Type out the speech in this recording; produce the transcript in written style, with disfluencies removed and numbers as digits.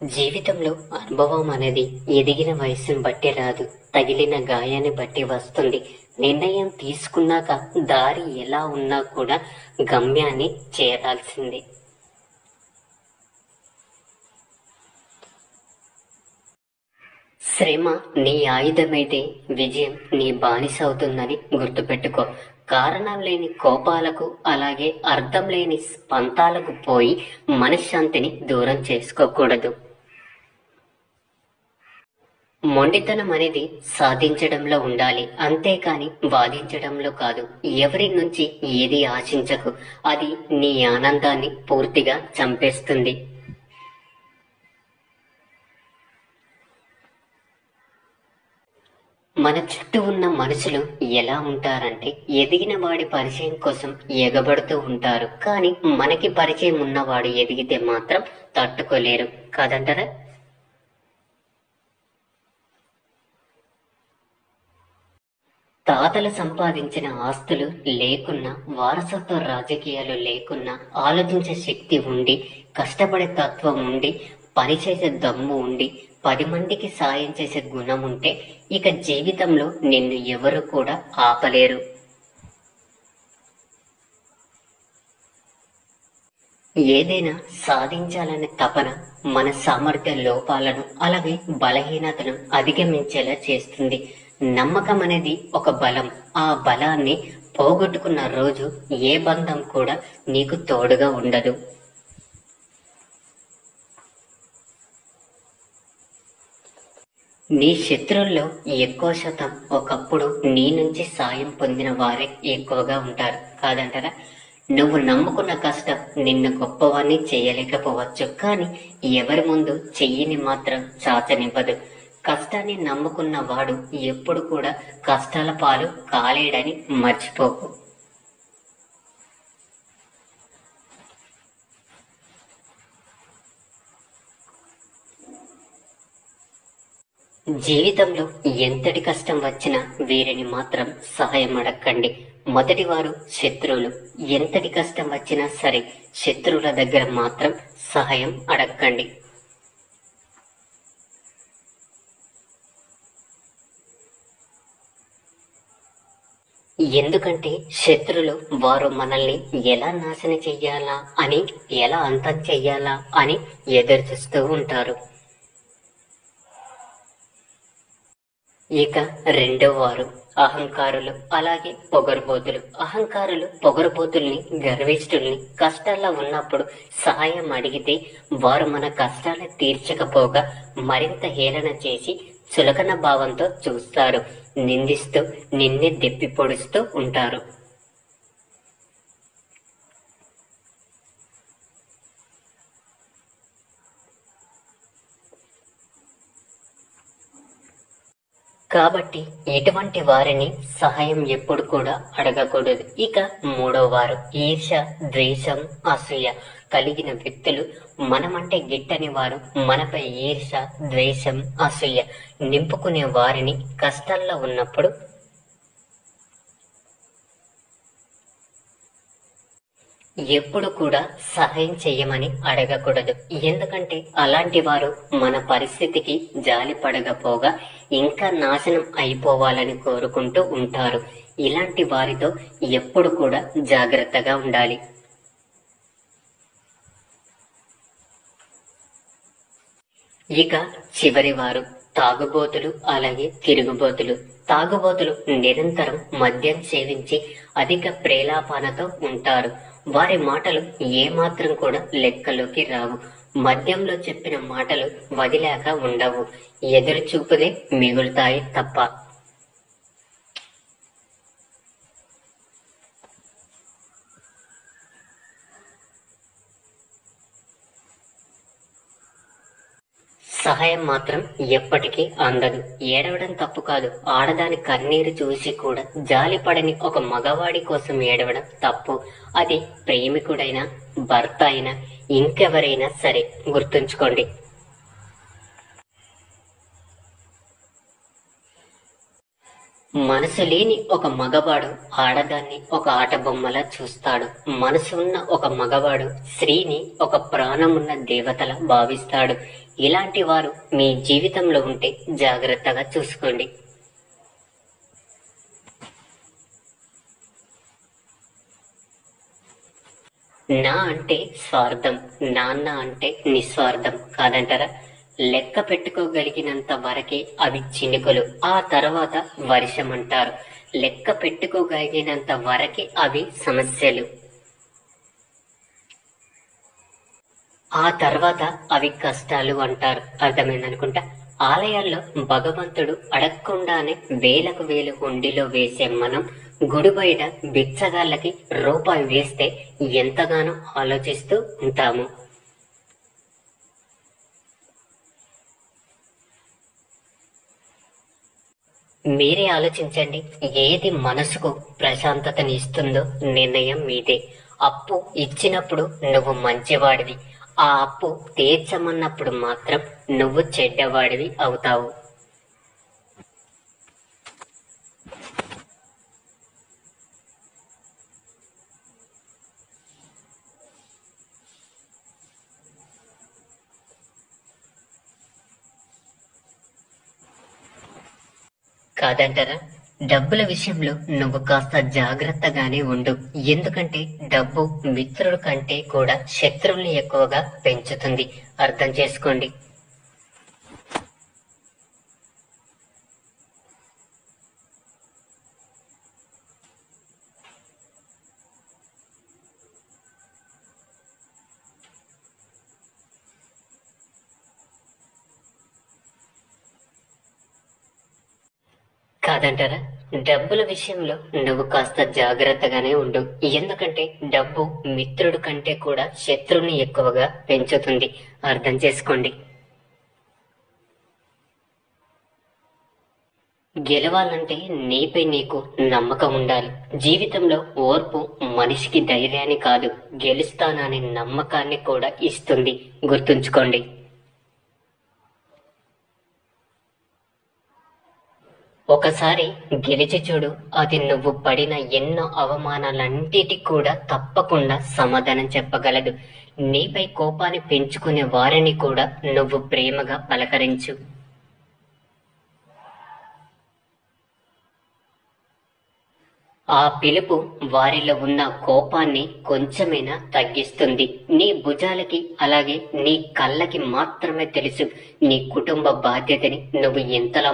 జీవితంలో అనుభవం అనేది ఎదిగిన వయసును బట్టి రాదు, తగిలిన గాయాన్ని బట్టి వస్తుంది. నిర్ణయం తీసుకున్నాక దారి ఎలా ఉన్నా కూడా గమ్యాన్ని చేరాల్సిందే. శ్రమ నీ ఆయుధమైతే విజయం నీ బానిస అవుతుందని గుర్తుపెట్టుకో. కారణం లేని కోపాలకు, అలాగే అర్థం లేని పంతాలకు పోయి మనశ్శాంతిని దూరం చేసుకోకూడదు. మొండితనం అనేది సాధించడంలో ఉండాలి, అంతేకాని వాదించడంలో కాదు. ఎవరి నుంచి ఏది ఆశించకు, అది నీ ఆనందాన్ని పూర్తిగా చంపేస్తుంది. మన చుట్టూ ఉన్న మనుషులు ఎలా ఉంటారంటే, ఎదిగిన వాడి పరిచయం కోసం ఎగబడుతూ ఉంటారు, కానీ మనకి పరిచయం ఉన్నవాడు ఎదిగితే మాత్రం తట్టుకోలేరు, కాదంటారా? తాతలు సంపాదించిన ఆస్తులు లేకున్నా, వారసత్వ రాజకీయాలు లేకున్నా, ఆలోచించే శక్తి ఉండి, కష్టపడే తత్వం ఉండి, పనిచేసే దమ్ము ఉండి, 10 మందికి సాయం చేసే గుణం ఉంటే ఇక జీవితంలో నిన్ను ఎవరు కూడా ఆపలేరు. ఏదైనా సాధించాలనే తపన మన సామర్థ్య లోపాలను, అలాగే బలహీనతను అధిగమించేలా చేస్తుంది. నమ్మకం అనేది ఒక బలం. ఆ బలాన్ని పోగొట్టుకున్న రోజు ఏ బంధం కూడా నీకు తోడుగా ఉండదు. నీ శత్రువుల్లో ఎక్కువ శాతం ఒకప్పుడు నీ నుంచి సాయం పొందిన వారే ఎక్కువగా ఉంటారు, కాదంటారా? నువ్వు నమ్ముకున్న కష్టం నిన్ను గొప్పవాణ్ణి చేయలేకపోవచ్చు, కానీ ఎవరి ముందు చెయ్యిని మాత్రం చాచనివ్వదు. కష్టాన్ని నమ్ముకున్న వాడు ఎప్పుడు కూడా కష్టాల పాలు కాలేడని మర్చిపోకు. జీవితంలో ఎంతటి కష్టం వచ్చినా వీరిని మాత్రం సహాయం అడగండి. మొదటి వారు శత్రువులు. ఎంతటి కష్టం వచ్చినా సరే శత్రువుల దగ్గర మాత్రం సహాయం అడగండి. ఎందుకంటే శత్రులు వారు మనల్ని ఎలా నాశనం చెయ్యాలా అని, ఎలా అంతం చెయ్యాలా అని ఎదురు చూస్తూ ఉంటారు. ఇక రెండో వారు అహంకారులు, అలాగే పొగరుబోతులు. అహంకారులు పొగరుబోతుల్ని, గర్విష్ఠుల్ని కష్టాల్లో ఉన్నప్పుడు సహాయం అడిగితే వారు మన కష్టాలు తీర్చకపోగా మరింత హేళన చేసి చులకన భావంతో చూస్తారు, నిందిస్తూ నిన్నే దెప్పి పొడుస్తూ ఉంటారు. కాబట్టి ఇటువంటి వారిని సహాయం ఎప్పుడు కూడా అడగకూడదు. ఇక మూడో వారు ఈర్ష్య, ద్వేషం, అసూయ కలిగిన వ్యక్తులు. మనమంటే గిట్టని వారు మనపై ఈర్ష్య, ద్వేషం, అసూయ నింపుకునే వారిని కష్టాల్లో ఉన్నప్పుడు ఎప్పుడు కూడా సహాయం చెయ్యమని అడగకూడదు. ఎందుకంటే అలాంటి వారు మన పరిస్థితికి జాలి పడకపోగా ఇంకా నాశనం అయిపోవాలని కోరుకుంటూ ఉంటారు. ఇలాంటి వారితో ఎప్పుడు కూడా జాగ్రత్తగా ఉండాలి. ఇక చివరి వారు తాగుబోతులు, అలాగే తిరుగుబోతులు. తాగుబోతులు నిరంతరం మద్యం సేవించి అధిక ప్రేలాపనతో ఉంటారు. వారి మాటలు ఏమాత్రం కూడా లెక్కలోకి రావు. మద్యంలో చెప్పిన మాటలు వదిలాక ఉండవు, ఎదురు చూపుదే మిగులుతాయి తప్ప. సహాయం మాత్రం ఎప్పటికీ అందదు. ఏడవడం తప్పు కాదు. ఆడదాని కన్నీరు చూసి కూడా జాలిపడని ఒక మగవాడి కోసం ఏడవడం తప్పు. అది ప్రేమికుడైనా, భర్త అయినా, ఇంకెవరైనా సరే గుర్తుంచుకోండి. మనసు లేని ఒక మగవాడు ఆడదాన్ని ఒక ఆట బొమ్మలా చూస్తాడు. మనసు ఉన్న ఒక మగవాడు స్త్రీని ఒక ప్రాణమున్న దేవతలా భావిస్తాడు. ఇలాంటి వారు మీ జీవితంలో ఉంటే జాగ్రత్తగా చూసుకోండి. నా అంటే స్వార్థం, నాన్న అంటే నిస్వార్థం కాదంటారా? లెక్క పెట్టుకోగలిగినంత వరకే అవి చినుకులు, ఆ తర్వాత వర్షం అంటారు. లెక్క పెట్టుకోగలిగినంత వరకే అవి సమస్యలు, ఆ తర్వాత అవి కష్టాలు అంటారు. అర్థమైందనుకుంటా. ఆలయాల్లో భగవంతుడు అడగకుండానే వేలకు వేలు హుండీలో వేసే మనం గుడి బయట బిచ్చగాళ్ళకి రూపాయి వేస్తే ఎంతగానో ఆలోచిస్తూ ఉంటాము. మీరే ఆలోచించండి, ఏది మనసుకు ప్రశాంతతని ఇస్తుందో నిర్ణయం మీదే. అప్పు ఇచ్చినప్పుడు నువ్వు మంచివాడివి, ఆ అప్పు తీర్చమన్నప్పుడు మాత్రం నువ్వు చెడ్డవాడివి అవుతావు. కాదంటారా? డబ్బుల విషయంలో నువ్వు కాస్త జాగ్రత్తగానే ఉండు. ఎందుకంటే డబ్బు మిత్రుడి కంటే కూడా శత్రువుల్ని ఎక్కువగా పెంచుతుంది. అర్థం చేసుకోండి. కాదంటారా? డబ్బుల విషయంలో నువ్వు కాస్త జాగ్రత్తగానే ఉండు. ఎందుకంటే డబ్బు మిత్రుడి కంటే కూడా శత్రువుని ఎక్కువగా పెంచుతుంది. అర్థం చేసుకోండి. గెలవాలంటే నీపై నీకు నమ్మకం ఉండాలి. జీవితంలో ఓర్పు మనిషికి ధైర్యాన్ని కాదు, గెలుస్తాననే నమ్మకాన్ని కూడా ఇస్తుంది. గుర్తుంచుకోండి. ఒకసారి గెలిచి చూడు, అది నువ్వు పడిన ఎన్నో అవమానాలన్నిటికీ కూడా తప్పకుండా సమాధానం చెప్పగలదు. నీపై కోపాన్ని పెంచుకునే వారిని కూడా నువ్వు ప్రేమగా పలకరించు. ఆ పిలుపు వారిలో ఉన్న కోపాన్ని కొంచెమైనా తగ్గిస్తుంది. నీ భుజాలకి అలాగే నీ కళ్ళకి మాత్రమే తెలుసు నీ కుటుంబ బాధ్యతని నువ్వు ఎంతలా